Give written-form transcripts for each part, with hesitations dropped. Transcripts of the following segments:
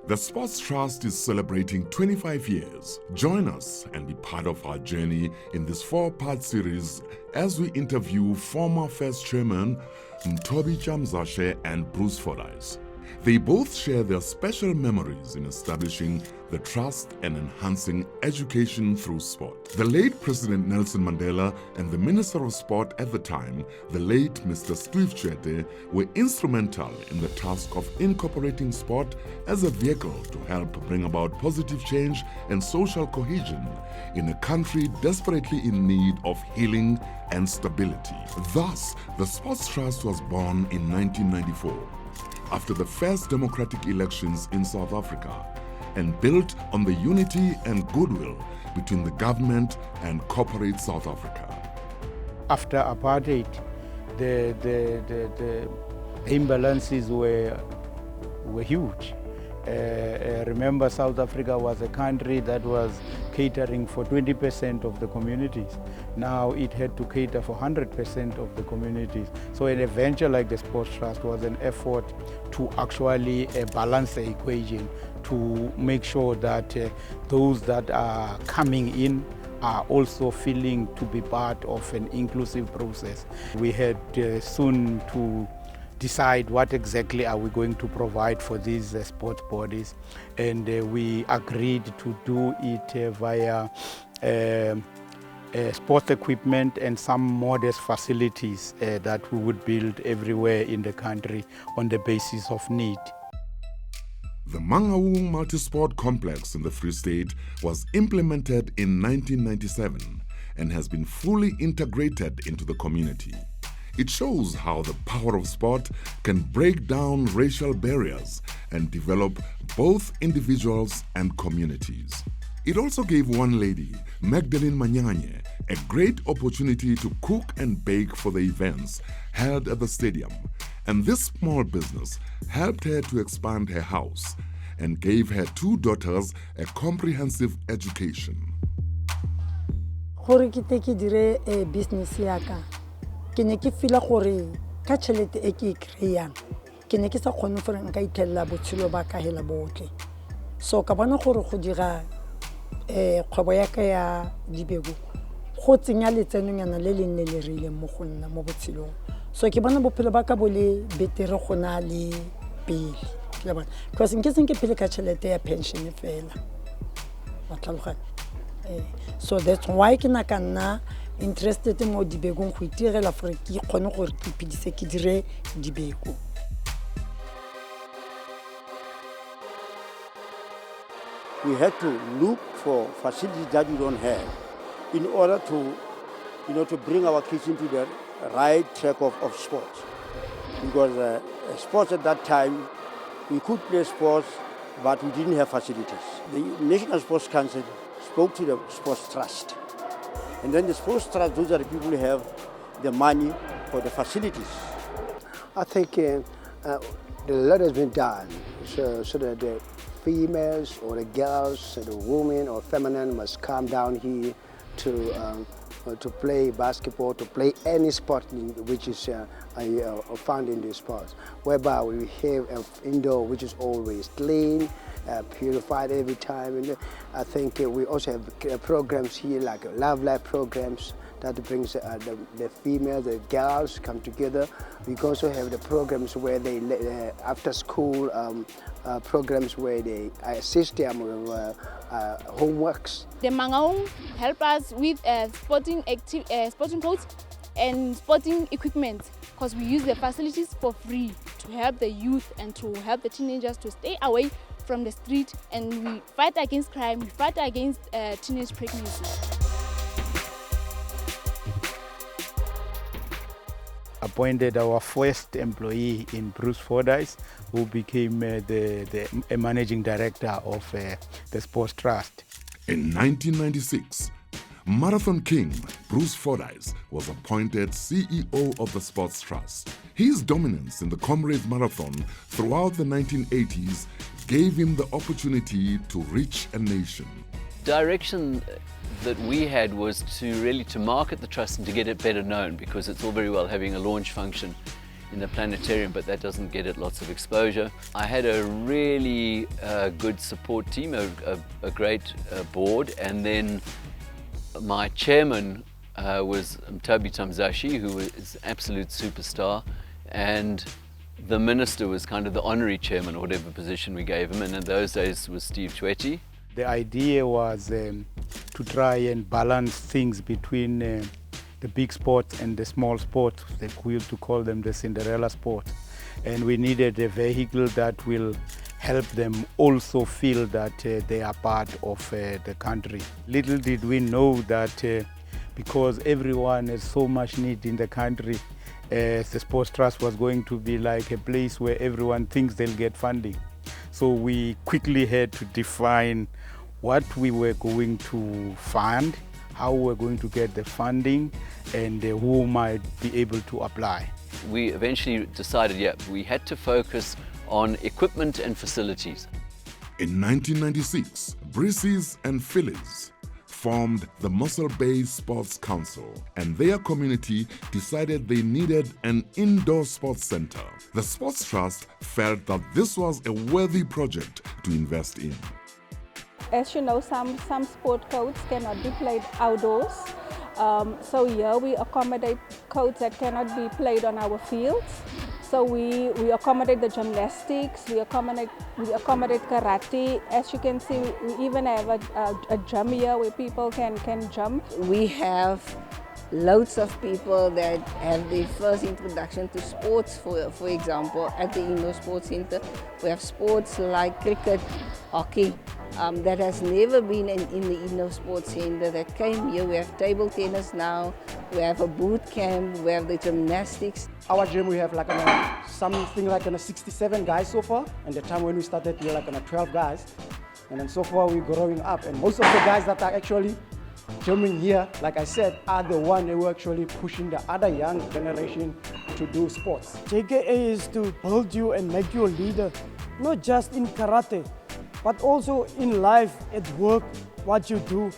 The Sports Trust is celebrating 25 years. Join us and be part of our journey in this 4-part series as we interview former first chairman Mtobi Chamzashe and Bruce Fordyce. They both share their special memories in establishing the trust and enhancing education through sport. The late President Nelson Mandela and the Minister of Sport at the time, the late Mr Steve Tshwete, were instrumental in the task of incorporating sport as a vehicle to help bring about positive change and social cohesion in a country desperately in need of healing and stability. Thus, the Sports Trust was born in 1994. After the first democratic elections in South Africa, and built on the unity and goodwill between the government and corporate South Africa. After apartheid, the imbalances were huge. Remember, South Africa was a country that was catering for 20% of the communities. Now it had to cater for 100% of the communities. So an adventure like the Sports Trust was an effort to actually balance the equation, to make sure that those that are coming in are also feeling to be part of an inclusive process. We had soon to decide what exactly are we going to provide for these sports bodies, and we agreed to do it via sports equipment and some modest facilities that we would build everywhere in the country on the basis of need. The Mangaung Multisport Complex in the Free State was implemented in 1997 and has been fully integrated into the community. It shows how the power of sport can break down racial barriers and develop both individuals and communities. It also gave one lady, Magdalene Manyanye, a great opportunity to cook and bake for the events held at the stadium. And this small business helped her to expand her house and gave her 2 daughters a comprehensive education. Gore ke dire business yaka ke ne ke fila gore ka tšhelete e ke kreiang ke ne ke sa kgone gore nka ithella botshelo ba ka hela botle. So ka bona gore go dira kgwebo ya ka ya dibego go tsenya letsenonyana le le nne le rile mo go nna mo botshelong. So ke bona bophelo ba ka bo le betere go na le pele ke bona because nke seng ke pele ka tšhelete ya pension fela wa tlhaloganya. So that's why ke na ka nna interested mo dibegong go itirela gore ke kgone gore ke iphedise ke dire dibego. We had to look for facilities that we don't have in order to, to bring our kids into the right track of sports. Because sports at that time, we could play sports, but we didn't have facilities. The National Sports Council spoke to the Sports Trust. And then the Sports Trust, those are the people who have the money for the facilities. I think a lot has been done so that the females or the girls or the women or feminine must come down here to play basketball, to play any sport which is found in the sports, whereby we have an indoor which is always clean, purified every time. And I think we also have programs here like Love Life programs that brings the females, the girls come together. We also have the programs where they, after school programs where they assist them with homeworks. The Mangaung help us with sporting clothes and sporting equipment because we use the facilities for free to help the youth and to help the teenagers to stay away from the street, and we fight against crime, we fight against teenage pregnancy. Appointed our first employee in Bruce Fordyce, who became the managing director of the Sports Trust. In 1996, Marathon King Bruce Fordyce was appointed CEO of the Sports Trust. His dominance in the Comrades Marathon throughout the 1980s gave him the opportunity to reach a nation. Direction that we had was to market the trust and to get it better known, because it's all very well having a launch function in the planetarium, but that doesn't get it lots of exposure. I had a really good support team, a great board, and then my chairman was Toby Tamzashi, who is an absolute superstar, and the minister was kind of the honorary chairman, or whatever position we gave him, and in those days was Steve Tshwete. The idea was to try and balance things between the big sports and the small sports, like we used to call them the Cinderella sports. And we needed a vehicle that will help them also feel that they are part of the country. Little did we know that because everyone has so much need in the country, the Sports Trust was going to be like a place where everyone thinks they'll get funding. So we quickly had to define what we were going to fund, how we were going to get the funding, and who might be able to apply. We eventually decided, yeah, we had to focus on equipment and facilities. In 1996, Brices and Phyllis formed the Muscle Bay Sports Council, and their community decided they needed an indoor sports center. The Sports Trust felt that this was a worthy project to invest in. As you know, some sport codes cannot be played outdoors. So here we accommodate codes that cannot be played on our fields. So we accommodate the gymnastics, we accommodate karate. As you can see, we even have a gym here where people can jump. We have loads of people that have their first introduction to sports. For example, at the Indoor Sports Center, we have sports like cricket, hockey, that has never been in the Indoor Sports Center that came here. We have table tennis now, we have a boot camp, we have the gymnastics. Our gym, we have like something like 67 guys so far, and the time when we started we were like 12 guys, and then so far we're growing up, and most of the guys that are actually gymming here, like I said, are the ones who are actually pushing the other young generation to do sports. JKA is to build you and make you a leader, not just in karate, but also in life, at work, what you do,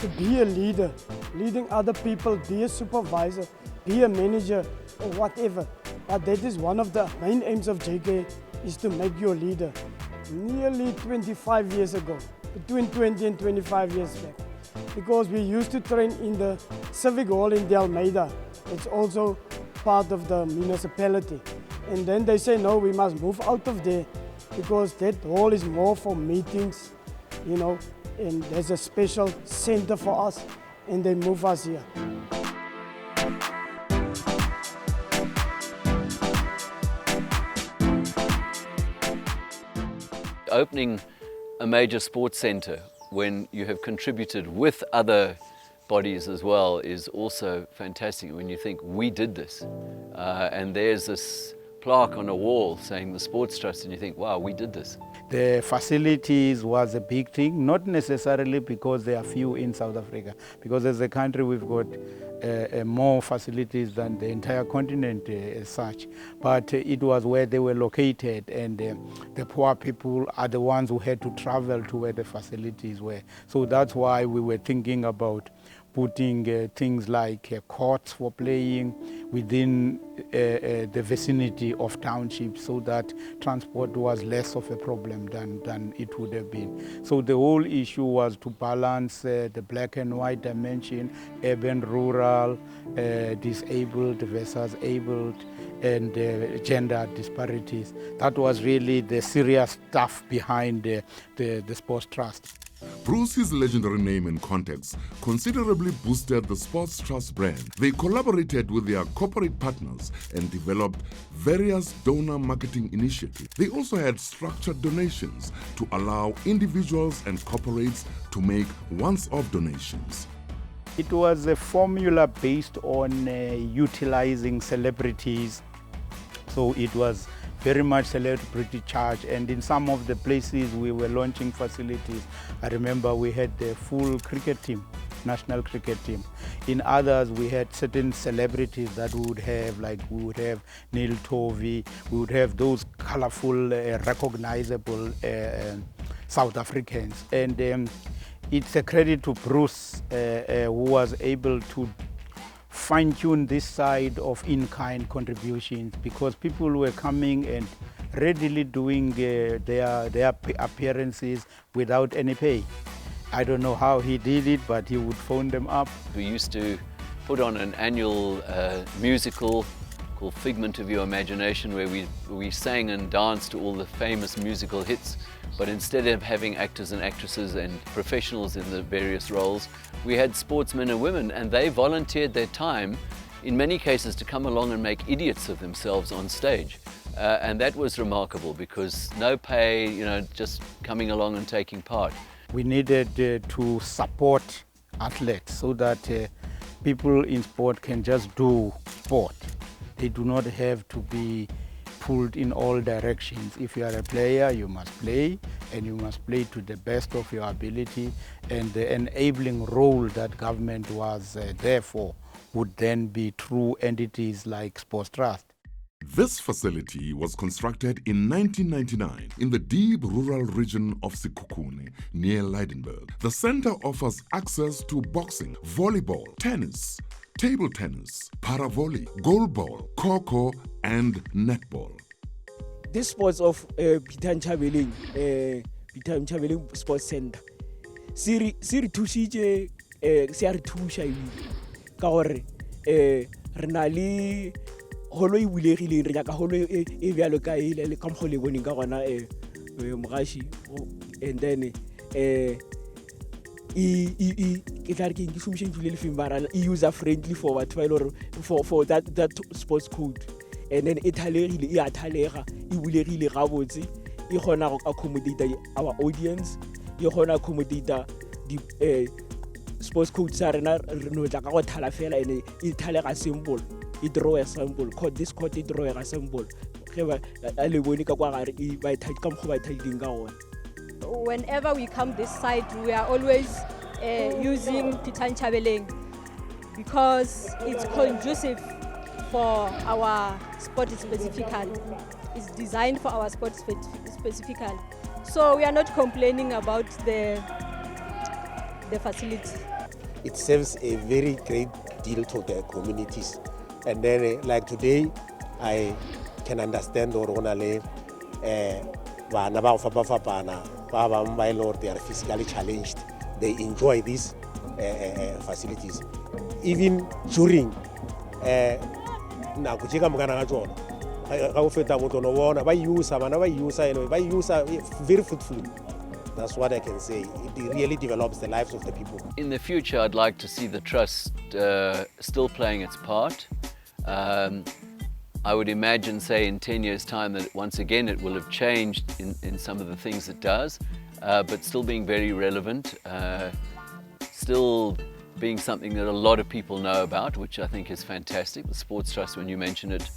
to be a leader, leading other people, be a supervisor, be a manager, or whatever. But that is one of the main aims of JK, is to make you a leader. Nearly 25 years ago, between 20 and 25 years back, because we used to train in the Civic Hall in De Almeida. It's also part of the municipality. And then they say, no, we must move out of there, because that hall is more for meetings, you know, and there's a special center for us, and they move us here. Opening a major sports center when you have contributed with other bodies as well is also fantastic. When you think, we did this, and there's this plaque on a wall saying the Sports Trust, and you think, wow, we did this. The facilities was a big thing, not necessarily because there are few in South Africa, because as a country we've got more facilities than the entire continent as such, but it was where they were located, and the poor people are the ones who had to travel to where the facilities were. So that's why we were thinking about putting things like courts for playing within the vicinity of townships, so that transport was less of a problem than it would have been. So the whole issue was to balance the black and white dimension, urban, rural, disabled versus abled, and gender disparities. That was really the serious stuff behind the Sports Trust. Bruce's legendary name and context considerably boosted the Sports Trust brand. They collaborated with their corporate partners and developed various donor marketing initiatives. They also had structured donations to allow individuals and corporates to make once-off donations. It was a formula based on utilizing celebrities, so it was very much celebrity charge, and in some of the places we were launching facilities, I remember we had the full cricket team, national cricket team. In others we had certain celebrities that we would have, like we would have Neil Tovey, we would have those colorful, recognizable South Africans. And it's a credit to Bruce, who was able to fine-tune this side of in-kind contributions, because people were coming and readily doing their appearances without any pay. I don't know how he did it, but he would phone them up. We used to put on an annual musical called Figment of Your Imagination, where we sang and danced to all the famous musical hits. But instead of having actors and actresses and professionals in the various roles, we had sportsmen and women, and they volunteered their time, in many cases, to come along and make idiots of themselves on stage. And that was remarkable, because no pay, you know, just coming along and taking part. We needed to support athletes so that people in sport can just do sport. They do not have to be pulled in all directions. If you are a player, you must play, and you must play to the best of your ability, and the enabling role that government was there for would then be through entities like Sports Trust. This facility was constructed in 1999 in the deep rural region of Sekhukhune near Lydenburg. The center offers access to boxing, volleyball, tennis, table tennis, paravolley, goalball, kho-kho, and netball. This sports of Peter Nthabeleng Sports Center, se re thusitse se a re thusha ka gore re na le holo e bulegileng, re nyaka holo e bjalo ka ile ka mokgwa le boneng ka gona mogashi, and then ke tla re ke šomišeng le lefeng bara user friendly for batho ba ile gore for that sports code, and then e thalegile, e a thalega, e bulegile gabotse, e kgona go accommodate our audience, e kgona accommodate the sports code sa rena re no tla ka go thala fela, and e thalega simple, e draw a sample code, this code e draw a sample ge ba le bone ka kwa gare e ba ithaki ka mokgwa ba ithakileng ka gona. Whenever we come this side, we are always using Peter Nthabeleng because it's conducive for our sport specifically. It's designed for our sport specifically. So we are not complaining about the facility. It serves a very great deal to the communities. And then like today, I can understand or they are physically challenged. They enjoy these facilities. Even during very fruitful. That's what I can say. It really develops the lives of the people. In the future, I'd like to see the trust still playing its part. I would imagine, say, in 10 years' time that once again it will have changed in some of the things it does, but still being very relevant, still being something that a lot of people know about, which I think is fantastic. The Sports Trust, when you mention it,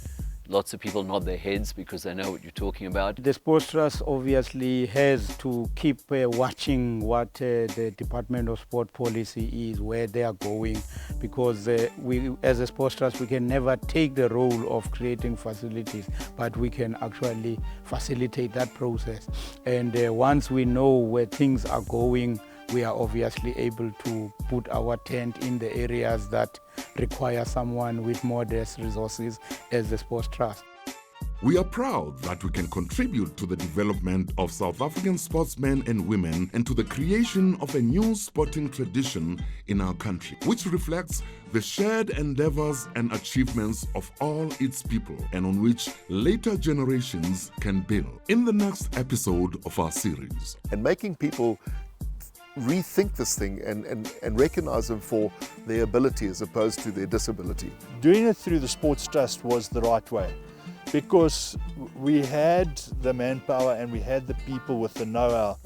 lots of people nod their heads because they know what you're talking about. The Sports Trust obviously has to keep watching what the Department of Sport policy is, where they are going, because we, as a Sports Trust, we can never take the role of creating facilities, but we can actually facilitate that process. And once we know where things are going, we are obviously able to put our tent in the areas that require someone with modest resources as the Sports Trust. We are proud that we can contribute to the development of South African sportsmen and women and to the creation of a new sporting tradition in our country, which reflects the shared endeavors and achievements of all its people and on which later generations can build. In the next episode of our series. And making people rethink this thing and recognize them for their ability as opposed to their disability. Doing it through the Sports Trust was the right way because we had the manpower and we had the people with the know-how